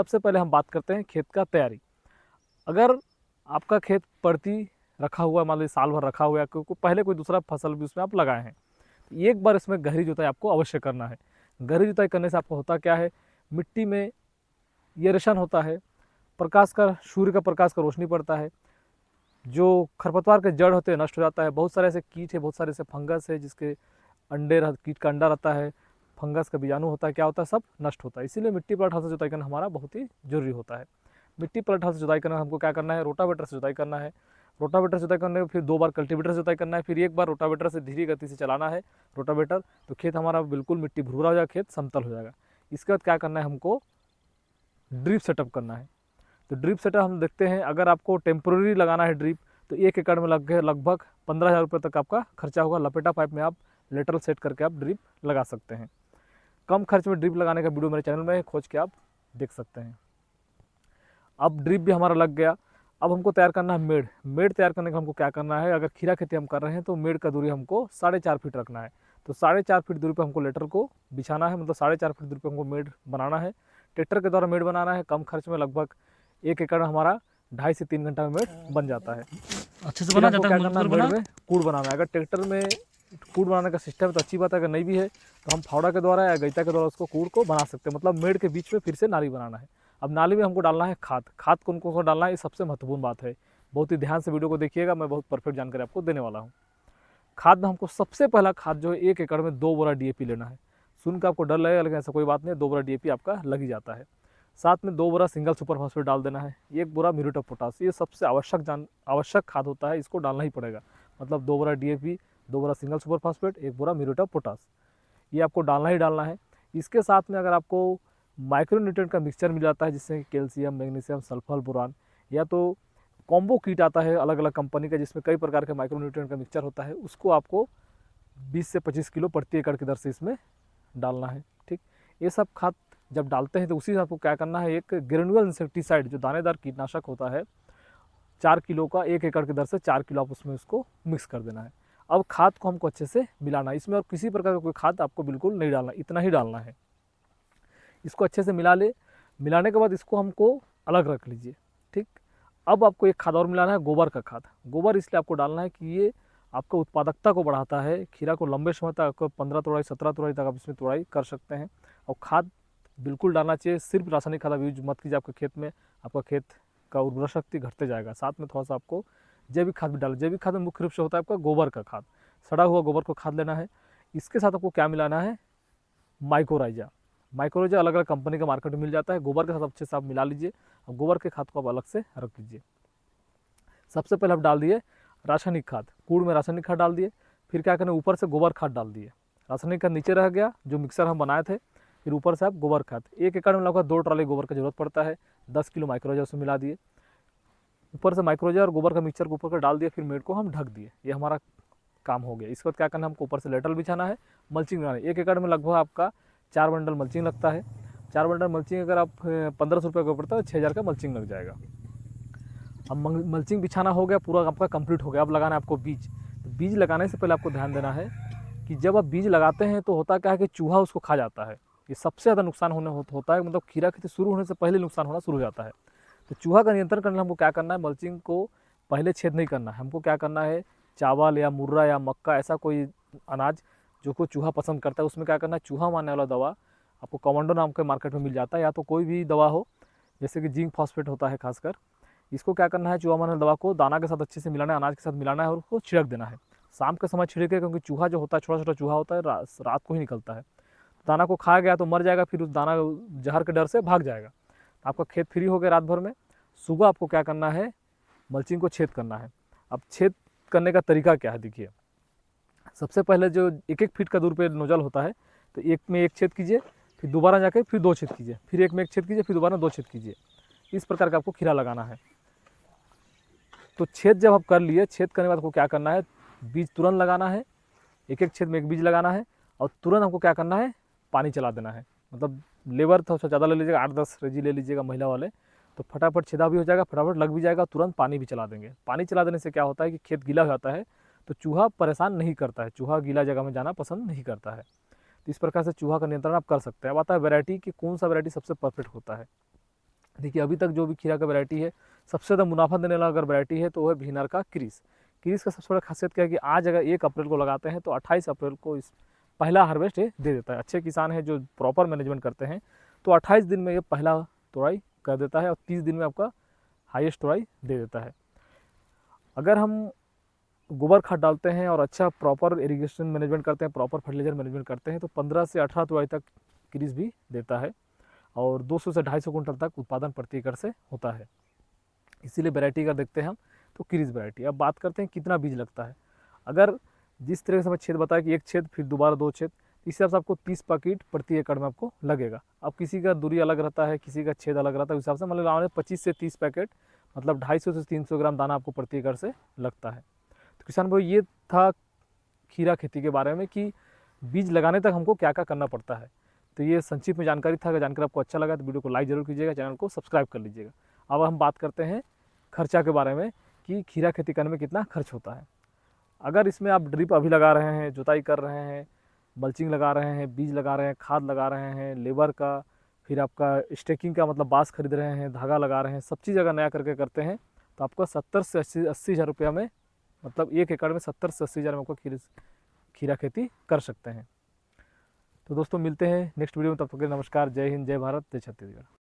सबसे पहले हम बात करते हैं खेत का तैयारी। अगर आपका खेत पड़ती रखा हुआ है, मान लीजिए साल भर रखा हुआ है, क्योंकि पहले कोई दूसरा फसल भी उसमें आप लगाए हैं, एक बार इसमें गहरी जुताई आपको अवश्य करना है। गहरी जुताई करने से आपको होता क्या है, मिट्टी में एरेशन होता है, प्रकाश का, सूर्य का प्रकाश का रोशनी पड़ता है, जो खरपतवार के जड़ होते हैं नष्ट हो जाता है। बहुत सारे ऐसे कीट है, बहुत सारे ऐसे फंगस है जिसके कीट का अंडा रहता है, फंगस का बीजाणु होता है, क्या होता है, सब नष्ट होता है। इसीलिए मिट्टी पलट हल से जुताई करना हमारा बहुत ही जरूरी होता है। मिट्टी पलट हल से जुताई करना हमको क्या करना है, रोटावेटर से जुताई करना है। रोटावेटर से जुताई करने के फिर 2 बार कल्टीवेटर से जुताई करना है, फिर 1 बार रोटावेटर से धीरे गति से चलाना है रोटावेटर, तो खेत हमारा बिल्कुल मिट्टी भुरभुरा हो जाएगा, खेत समतल हो जाएगा। इसके बाद क्या करना है, हमको ड्रिप सेटअप करना है। तो ड्रिप सेटअप हम देखते हैं, अगर आपको टेम्प्रोरी लगाना है ड्रिप, तो 1 एकड़ में लगभग 15,000 रुपये तक आपका खर्चा होगा। लपेटा पाइप में आप लेटरल सेट करके आप ड्रिप लगा सकते हैं। कम खर्च में ड्रिप लगाने का वीडियो मेरे चैनल में खोज के आप देख सकते हैं। अब ड्रिप भी हमारा लग गया। अब हमको तैयार करना है मेड़। मेड़ तैयार करने का हमको क्या करना है, अगर खीरा खेती हम कर रहे हैं तो मेड़ का दूरी हमको 4.5 फीट रखना है। तो 4.5 फीट दूरी पर हमको लेटर को बिछाना है, मतलब 4.5 फीट दूरी पर हमको मेड़ बनाना है। ट्रैक्टर के द्वारा मेड़ बनाना है, कम खर्च में, लगभग 1 एकड़ हमारा 2.5 से 3 घंटा में मेड़ बन जाता है। अच्छे से बना जाता है। क्या करना है, मेड़ में कूड़ बनाना है। अगर ट्रैक्टर में कूड़ बनाने का सिस्टम है तो अच्छी बात है, अगर नहीं भी है तो हम फावड़ा के द्वारा या गैता के द्वारा उसको कूड़ को बना सकते हैं। मतलब मेड़ के बीच में फिर से नाली बनाना है। अब नाली में हमको डालना है खाद। खाद कौन कौन को डालना है, ये सबसे महत्वपूर्ण बात है। बहुत ही ध्यान से वीडियो को देखिएगा, मैं बहुत परफेक्ट जानकारी आपको देने वाला हूँ। खाद में हमको सबसे पहला खाद जो है, 1 एकड़ में 2 बोरा DAP लेना है। सुन के आपको डर लगेगा, लेकिन ऐसा कोई बात नहीं है, 2 बोरा DAP आपका लग ही जाता है। साथ में 2 बोरा सिंगल सुपर फास्फेट डाल देना है, 1 बोरा म्यूरेट ऑफ पोटाश। ये सबसे आवश्यक खाद होता है, इसको डालना ही पड़ेगा। मतलब 2 बोरा DAP, 2 Bora single super phosphate, 1 Bora muriate of potash, ये आपको डालना ही डालना है। इसके साथ में अगर आपको माइक्रोन्यूट्रिएंट का मिक्सचर मिल जाता है, जिससे कैल्शियम, मैग्नीशियम, सल्फर, बोरान, या तो कॉम्बो किट आता है अलग अलग कंपनी का, जिसमें कई प्रकार के माइक्रोन्यूट्रिएंट का मिक्सचर होता है, उसको आपको 20 से 25 किलो प्रति एकड़ की दर से इसमें डालना है। ठीक, ये सब खाद जब डालते हैं तो उसी से आपको क्या करना है, एक ग्रेनुअल इंसेक्टिसाइड जो दानेदार कीटनाशक होता है, 4 किलो का 1 एकड़ की दर से 4 किलो आप उसमें उसको मिक्स कर देना है। अब खाद को हमको अच्छे से मिलाना है, इसमें और किसी प्रकार का कोई खाद आपको बिल्कुल नहीं डालना, इतना ही डालना है। इसको अच्छे से मिलाने के बाद इसको हमको अलग रख लीजिए। ठीक, अब आपको एक खाद और मिलाना है, गोबर का खाद। गोबर इसलिए आपको डालना है कि ये आपको उत्पादकता को बढ़ाता है। खीरा को लंबे समय तक, आपको 15 तुड़ाई 17 तुड़ाई तक आप इसमें तुड़ाई कर सकते हैं। और खाद बिल्कुल डालना चाहिए, सिर्फ रासायनिक खाद आप यूज मत कीजिए। आपके खेत में, आपका खेत का उर्वरा शक्ति घटते जाएगा। साथ में थोड़ा सा आपको जैविक खाद भी डालें। जैविक खाद में मुख्य रूप से होता है आपका गोबर का खाद, सड़ा हुआ गोबर को खाद लेना है। इसके साथ आपको क्या मिलाना है, माइक्रोराइजा। माइक्रोराइजा अलग अलग कंपनी का मार्केट में मिल जाता है। गोबर के साथ अच्छे से आप मिला लीजिए और गोबर के खाद को आप अलग से रख लीजिए। सबसे पहले आप डाल दिए रासायनिक खाद, कूड़ में रासायनिक खाद डाल दिए। फिर क्या करें, ऊपर से गोबर खाद डाल दिए। रासायनिक खाद नीचे रह गया जो मिक्सर हम बनाए थे, फिर ऊपर से आप गोबर खाद। 1 एकड़ में लगभग 2 ट्राली गोबर की जरूरत पड़ता है। 10 किलो माइक्रोराइजा उसमें मिला दिए। ऊपर से माइक्रोराइजा और गोबर का मिक्सचर को ऊपर कर डाल दिया, फिर मेड़ को हम ढक दिए। ये हमारा काम हो गया। इसके बाद क्या करना है, हमको ऊपर से लेटल बिछाना है, मल्चिंग लगाना है। 1 एकड़ में लगभग आपका 4 बंडल मल्चिंग लगता है। 4 बंडल मल्चिंग अगर आप 1500 रुपये का पड़ता है, 6000 का मल्चिंग लग जाएगा। अब मल्चिंग बिछाना हो गया, पूरा आपका कंप्लीट हो गया। अब लगाना है आपको बीज। तो बीज लगाने से पहले आपको ध्यान देना है कि जब आप बीज लगाते हैं तो होता क्या है कि चूहा उसको खा जाता है। ये सबसे ज़्यादा नुकसान होता है, मतलब खीरा खेती शुरू होने से पहले नुकसान होना शुरू हो जाता है। तो चूहा का नियंत्रण करने हमको क्या करना है, मल्चिंग को पहले छेद नहीं करना है। हमको क्या करना है, चावल या मुर्रा या मक्का, ऐसा कोई अनाज जो को चूहा पसंद करता है, उसमें क्या करना है, चूहा मारने वाला दवा आपको कमांडो नाम के मार्केट में मिल जाता है, या तो कोई भी दवा हो, जैसे कि जिंक फॉस्फेट होता है खासकर। इसको क्या करना है, चूहा मारने वाली दवा को दाना के साथ अच्छे से मिलाना है, अनाज के साथ मिलाना है और उसको छिड़क देना है। शाम के समय छिड़के, क्योंकि चूहा जो होता है, छोटा छोटा चूहा होता है, रात को ही निकलता है। दाना को खा गया तो मर जाएगा, फिर उस दाना जहर के डर से भाग जाएगा। आपका खेत फ्री हो गया रात भर में। सुबह आपको क्या करना है, मल्चिंग को छेद करना है। अब छेद करने का तरीका क्या है, देखिए। सबसे पहले जो 1-1 फीट का दूर पे नोजल होता है, तो एक में 1 छेद कीजिए, फिर दोबारा जाके फिर 2 छेद कीजिए, फिर एक में 1 छेद कीजिए, फिर दोबारा 2 छेद कीजिए। इस प्रकार का आपको खीरा लगाना है। तो छेद जब आप कर लिए, छेद करने के बाद आपको क्या करना है, बीज तुरंत लगाना है। 1-1 छेद में 1 बीज लगाना है और तुरंत आपको क्या करना है, पानी चला देना है। मतलब लेबर थोड़ा सा ज़्यादा ले लीजिएगा, 8-10 रेजी ले लीजिएगा महिला वाले, तो फटाफट छेदा भी हो जाएगा, फटाफट लग भी जाएगा, तुरंत पानी भी चला देंगे। पानी चला देने से क्या होता है कि खेत गीला हो जाता है, तो चूहा परेशान नहीं करता है। चूहा गीला जगह में जाना पसंद नहीं करता है। तो इस प्रकार से चूहा का नियंत्रण आप कर सकते हैं। अब आता है वैरायटी कि कौन सा वैरायटी सबसे परफेक्ट होता है। देखिए अभी तक जो भी खीरा का वैरायटी है, सबसे ज़्यादा मुनाफा देने वाला अगर वैरायटी है तो वो है वी एन आर का क्रीस। क्रीस का सबसे बड़ा खासियत क्या है कि आज अगर 1 अप्रैल को लगाते हैं तो 28 अप्रैल को इस पहला हार्वेस्ट ये दे देता है। अच्छे किसान हैं जो प्रॉपर मैनेजमेंट करते हैं तो 28 दिन में ये पहला तोड़ाई कर देता है और 30 दिन में आपका हाईएस्ट तोड़ाई दे देता है। अगर हम गोबर खाद डालते हैं और अच्छा प्रॉपर इरिगेशन मैनेजमेंट करते हैं, प्रॉपर फर्टिलाइजर मैनेजमेंट करते हैं तो 15 से 18 तोड़ाई तक क्रीस भी देता है और 200 से 250 कुंटल तक उत्पादन प्रति एकड़ से होता है। इसीलिए वैरायटी अगर देखते हैं हम तो क्रीज वैरायटी। अब बात करते हैं कितना बीज लगता है। अगर जिस तरह से हमें छेद बताया कि 1 छेद फिर दोबारा 2 छेद, इस हिसाब से आपको 30 पैकेट प्रति एकड़ में आपको लगेगा। अब किसी का दूरी अलग रहता है, किसी का छेद अलग रहता है, उस हिसाब से मतलब 25 से 30 पैकेट मतलब 250 से 300 ग्राम दाना आपको प्रति एकड़ से लगता है। तो किसान भाई ये था खीरा खेती के बारे में कि बीज लगाने तक हमको क्या क्या करना पड़ता है। तो ये संक्षिप्त में जानकारी था। अगर जानकारी आपको अच्छा लगा तो वीडियो को लाइक जरूर कीजिएगा, चैनल को सब्सक्राइब कर लीजिएगा। अब हम बात करते हैं खर्चा के बारे में कि खीरा खेती करने में कितना खर्च होता है। अगर इसमें आप ड्रिप अभी लगा रहे हैं, जुताई कर रहे हैं, मल्चिंग लगा रहे हैं, बीज लगा रहे हैं, खाद लगा रहे हैं, लेबर का, फिर आपका स्टेकिंग का मतलब बांस खरीद रहे हैं, धागा लगा रहे हैं, सब चीज़ अगर नया करके करते हैं तो आपका 70 से 80 हज़ार रुपया में मतलब 1 एकड़ में 70 से 80 हज़ार में आपको खीरा खेती कर सकते हैं। तो दोस्तों मिलते हैं नेक्स्ट वीडियो में, तब तक के लिए नमस्कार, जय हिंद, जय भारत, जय छत्तीसगढ़।